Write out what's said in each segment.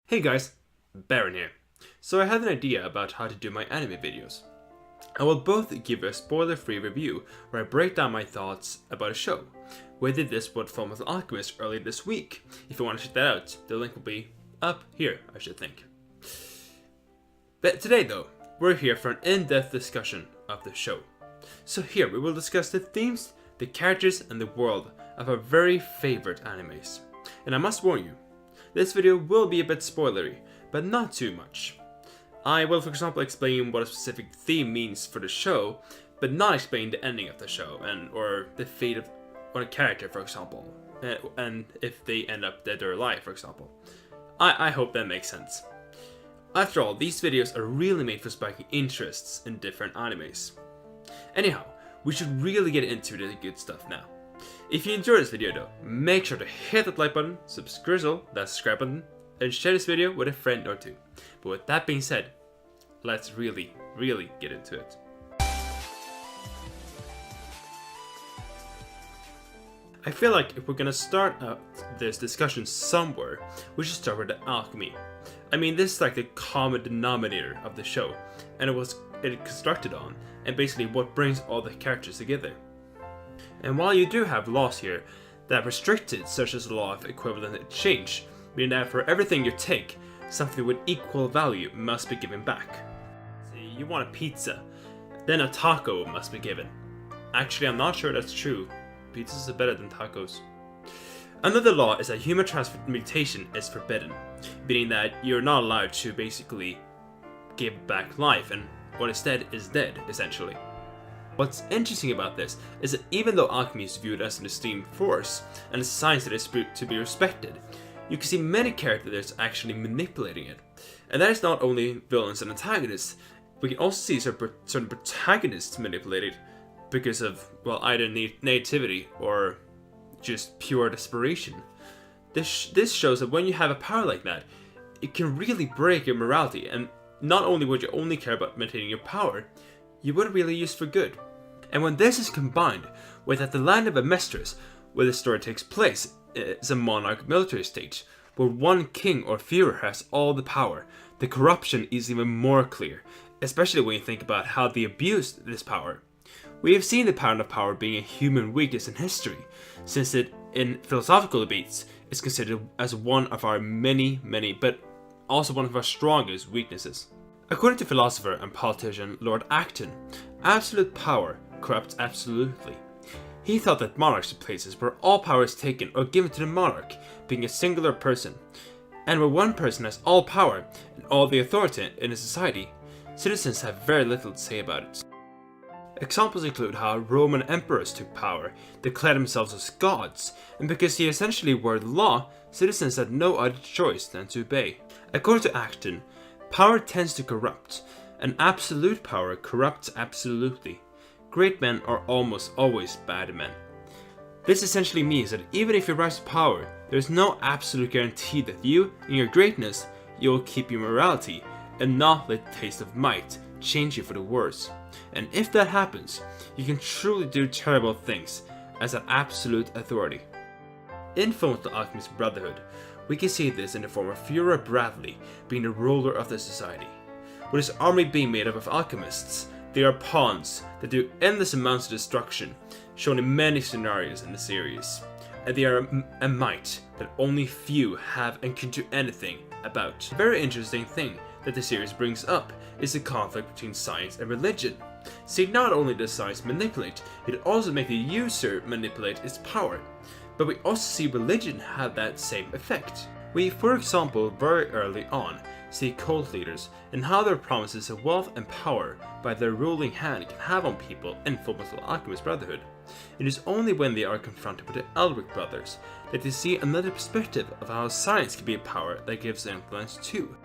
Hey guys, Baron here. So I had an idea about how to do my anime videos. I will both give a spoiler-free review where I break down my thoughts about a show. We did this with Fullmetal Alchemist earlier this week. If you want to check that out, the link will be up here, I should think. But today though, we're here for an in-depth discussion of the show. So here we will discuss the themes, the characters and the world of our very favorite animes. And I must warn you, this video will be a bit spoilery, but not too much. I will for example explain what a specific theme means for the show, but not explain the ending of the show or the fate of a character, for example, and if they end up dead or alive, for example. I hope that makes sense. After all, these videos are really made for sparking interests in different animes. Anyhow, we should really get into the good stuff now. If you enjoyed this video though, make sure to hit that like button, subscribe button, and share this video with a friend or two. But with that being said, let's really get into it. I feel like if we're gonna start this discussion somewhere, we should start with the alchemy. I mean, this is like the common denominator of the show, and it constructed on, and basically what brings all the characters together. And while you do have laws here that are restricted, such as the law of equivalent exchange, meaning that for everything you take, something with equal value must be given back. See, you want a pizza, then a taco must be given. Actually, I'm not sure that's true. Pizzas are better than tacos. Another law is that human transmutation is forbidden, meaning that you're not allowed to basically give back life, and what is dead, essentially. What's interesting about this is that even though alchemy is viewed as an esteemed force and a science that is to be respected, you can see many characters actually manipulating it. And that is not only villains and antagonists, we can also see certain protagonists manipulated because of, well, either naivety or just pure desperation. This shows that when you have a power like that, it can really break your morality, and not only would you only care about maintaining your power, you wouldn't really use for good. And when this is combined with that the land of Amestris, where the story takes place, is a monarch military state, where one king or Führer has all the power, the corruption is even more clear, especially when you think about how they abused this power. We have seen the pattern of power being a human weakness in history, since it, in philosophical debates, is considered as one of our many, but also one of our strongest weaknesses. According to philosopher and politician Lord Acton, absolute power corrupts absolutely. He thought that monarchs are places where all power is taken or given to the monarch, being a singular person, and where one person has all power and all the authority in a society, citizens have very little to say about it. Examples include how Roman emperors took power, declared themselves as gods, and because they essentially were the law, citizens had no other choice than to obey. According to Acton, power tends to corrupt, and absolute power corrupts absolutely. Great men are almost always bad men. This essentially means that even if you rise to power, there is no absolute guarantee that you, in your greatness, you will keep your morality, and not let the taste of might change you for the worse. And if that happens, you can truly do terrible things as an absolute authority. In Fullmetal Alchemist Brotherhood, we can see this in the form of Führer Bradley being the ruler of the society. With his army being made up of alchemists, they are pawns that do endless amounts of destruction, shown in many scenarios in the series. And they are a might that only few have and can do anything about. A very interesting thing that the series brings up is the conflict between science and religion. See, not only does science manipulate, it also makes the user manipulate its power. But we also see religion have that same effect. We, for example, very early on, see cult leaders and how their promises of wealth and power by their ruling hand can have on people in Fullmetal Alchemist Brotherhood. It is only when they are confronted with the Elric brothers that they see another perspective of how science can be a power that gives influence too.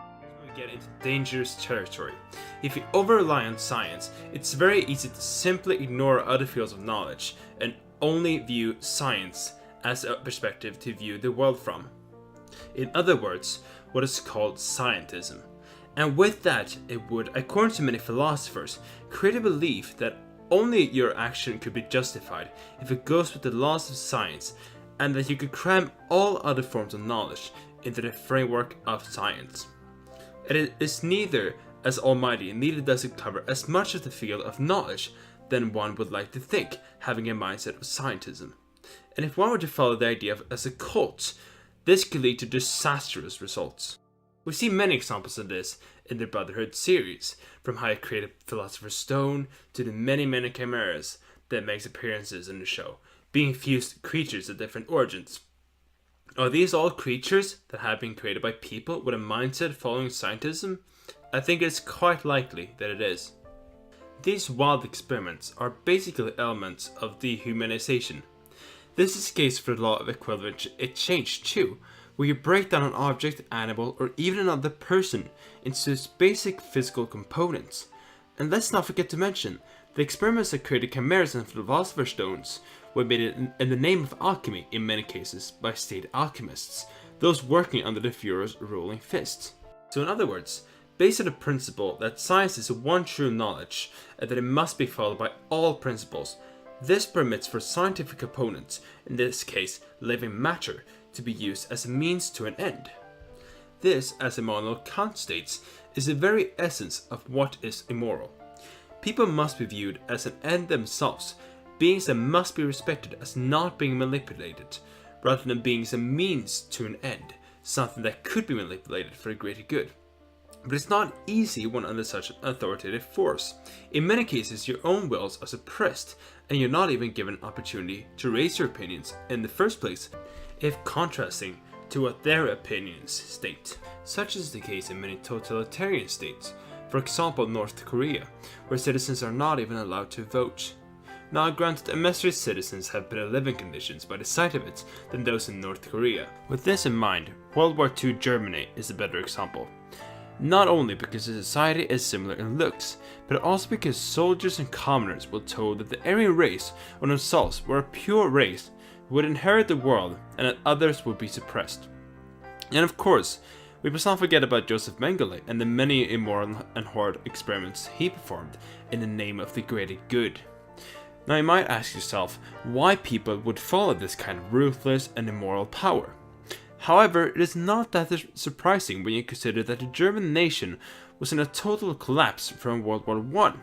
We get into dangerous territory. If you over-rely on science, it's very easy to simply ignore other fields of knowledge and only view science as a perspective to view the world from. In other words, what is called Scientism. And with that, it would, according to many philosophers, create a belief that only your action could be justified if it goes with the laws of science, and that you could cram all other forms of knowledge into the framework of science. It is neither as almighty, neither does it cover as much of the field of knowledge than one would like to think, having a mindset of scientism. And if one were to follow the idea of as a cult, this could lead to disastrous results. We see many examples of this in the Brotherhood series, from how it created Philosopher's Stone to the many chimeras that makes appearances in the show, being fused creatures of different origins. Are these all creatures that have been created by people with a mindset following scientism? I think it's quite likely that it is. These wild experiments are basically elements of dehumanization. This is the case for the law of equivalent exchange too, where you break down an object, animal, or even another person into its basic physical components. And let's not forget to mention, the experiments that created chimeras and philosopher's stones were made in the name of alchemy in many cases by state alchemists, those working under the Führer's ruling fist. So in other words, based on the principle that science is one true knowledge and that it must be followed by all principles, this permits for scientific components, in this case living matter, to be used as a means to an end. This, as Immanuel Kant states, is the very essence of what is immoral. People must be viewed as an end themselves, beings that must be respected as not being manipulated, rather than being a means to an end, something that could be manipulated for a greater good. But it's not easy when under such an authoritative force. In many cases, your own wills are suppressed, and you're not even given an opportunity to raise your opinions in the first place, if contrasting to what their opinions state. Such is the case in many totalitarian states, for example North Korea, where citizens are not even allowed to vote. Now granted, America's citizens have better living conditions by the side of it than those in North Korea. With this in mind, World War II Germany is a better example. Not only because the society is similar in looks, but also because soldiers and commoners were told that the Aryan race or themselves were a pure race who would inherit the world and that others would be suppressed. And of course, we must not forget about Joseph Mengele and the many immoral and horrid experiments he performed in the name of the greater good. Now you might ask yourself why people would follow this kind of ruthless and immoral power. However, it is not that surprising when you consider that the German nation was in a total collapse from World War I,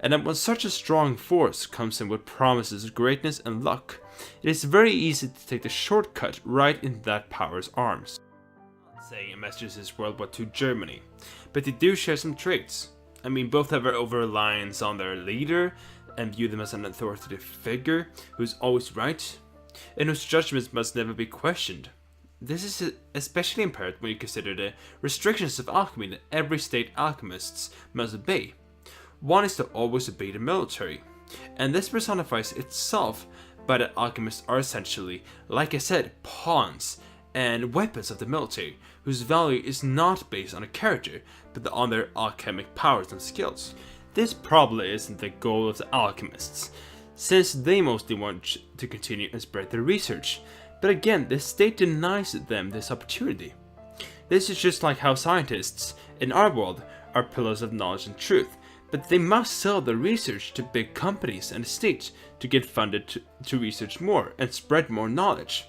and that when such a strong force comes in with promises of greatness and luck, it is very easy to take the shortcut right into that power's arms. I'm not saying Masters is World War II Germany, but they do share some traits. I mean, both have an over-reliance on their leader and view them as an authoritative figure who's always right, and whose judgments must never be questioned. This is especially imperative when you consider the restrictions of alchemy that every state alchemists must obey. One is to always obey the military, and this personifies itself by that alchemists are essentially, like I said, pawns and weapons of the military, whose value is not based on a character, but on their alchemic powers and skills. This probably isn't the goal of the alchemists, since they mostly want to continue and spread their research. But again, the state denies them this opportunity. This is just like how scientists in our world are pillars of knowledge and truth, but they must sell their research to big companies and the state to get funded to research more and spread more knowledge.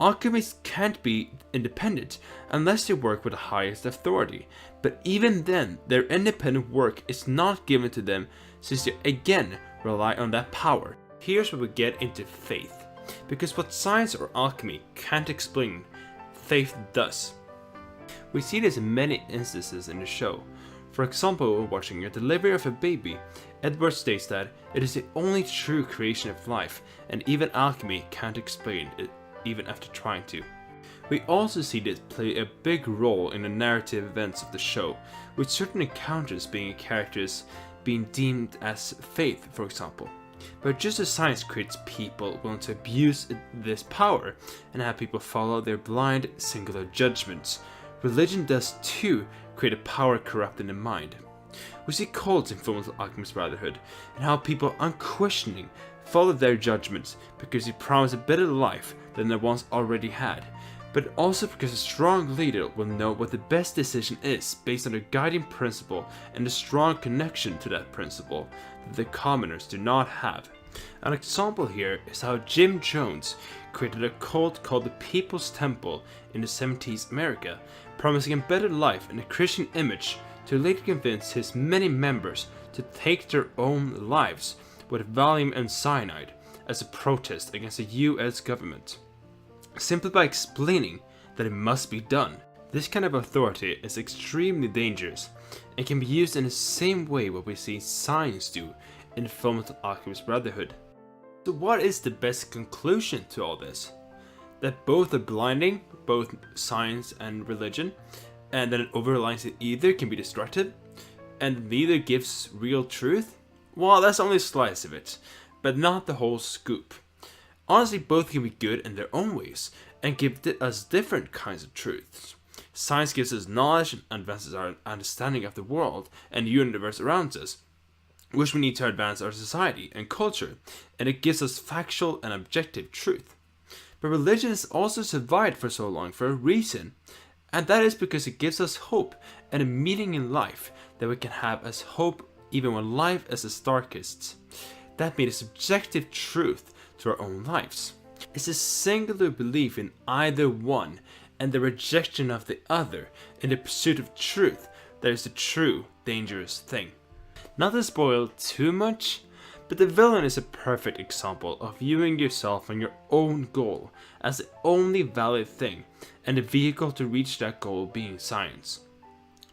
Alchemists can't be independent unless they work with the highest authority, but even then, their independent work is not given to them since they again rely on that power. Here's where we get into faith. Because what science or alchemy can't explain, faith does. We see this in many instances in the show. For example, when watching a delivery of a baby, Edward states that it is the only true creation of life, and even alchemy can't explain it, even after trying to. We also see this play a big role in the narrative events of the show, with certain encounters being characters being deemed as faith, for example. But just as science creates people willing to abuse this power and have people follow their blind, singular judgments, religion does too create a power corrupting the mind. We see cults in Fullmetal Alchemist Brotherhood, and how people unquestioning follow their judgments because they promise a better life than they once already had, but also because a strong leader will know what the best decision is based on a guiding principle and a strong connection to that principle that the commoners do not have. An example here is how Jim Jones created a cult called the People's Temple in the 70s America, promising a better life and a Christian image, to later convince his many members to take their own lives with Valium and cyanide as a protest against the US government, simply by explaining that it must be done. This kind of authority is extremely dangerous and can be used in the same way what we see science do in Fullmetal Alchemist Brotherhood. So what is the best conclusion to all this? That both are blinding, both science and religion, and that an overreliance in either can be destructive, and neither gives real truth? Well, that's only a slice of it, but not the whole scoop. Honestly, both can be good in their own ways, and give us different kinds of truths. Science gives us knowledge and advances our understanding of the world and the universe around us, which we need to advance our society and culture, and it gives us factual and objective truth. But religion has also survived for so long for a reason, and that is because it gives us hope and a meaning in life that we can have as hope even when life is its darkest. That means subjective truth to our own lives. It's a singular belief in either one and the rejection of the other in the pursuit of truth that is the true dangerous thing. Not to spoil too much, but the villain is a perfect example of viewing yourself and your own goal as the only valid thing and the vehicle to reach that goal being science.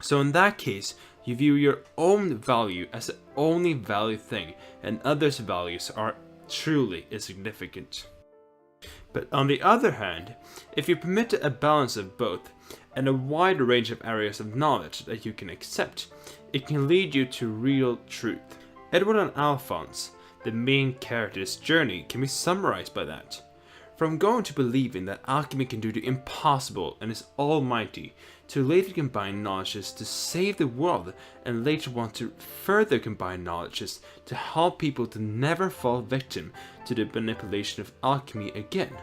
So in that case, you view your own value as the only valid thing and others' values are truly insignificant. But on the other hand, if you permit a balance of both and a wide range of areas of knowledge that you can accept, it can lead you to real truth. Edward and Alphonse, the main character's journey, can be summarized by that. From going to believing that alchemy can do the impossible and is almighty, to later combine knowledges to save the world, and later want to further combine knowledges to help people to never fall victim to the manipulation of alchemy again.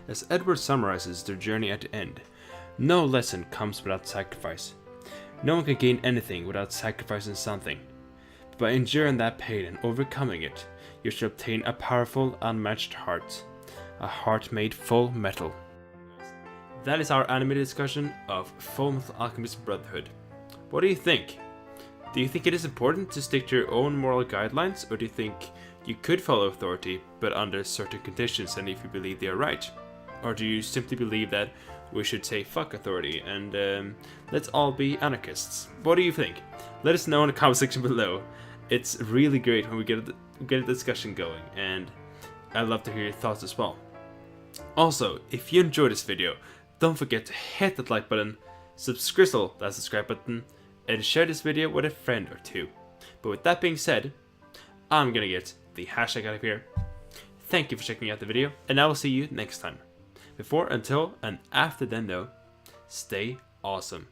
As Edward summarizes their journey at the end, no lesson comes without sacrifice. No one can gain anything without sacrificing something. But by enduring that pain and overcoming it, you shall obtain a powerful, unmatched heart. A heart made full metal. That is our animated discussion of Fullmetal Alchemist Brotherhood. What do you think? Do you think it is important to stick to your own moral guidelines, or do you think you could follow authority, but under certain conditions and if you believe they are right? Or do you simply believe that we should say fuck authority and let's all be anarchists? What do you think? Let us know in the comment section below. It's really great when we get a discussion going, and I'd love to hear your thoughts as well. Also, if you enjoyed this video, don't forget to hit that like button, subscrizzle that subscribe button, and share this video with a friend or two. But with that being said, I'm gonna get the hashtag out of here. Thank you for checking out the video, and I will see you next time. Before, until, and after then though, stay awesome.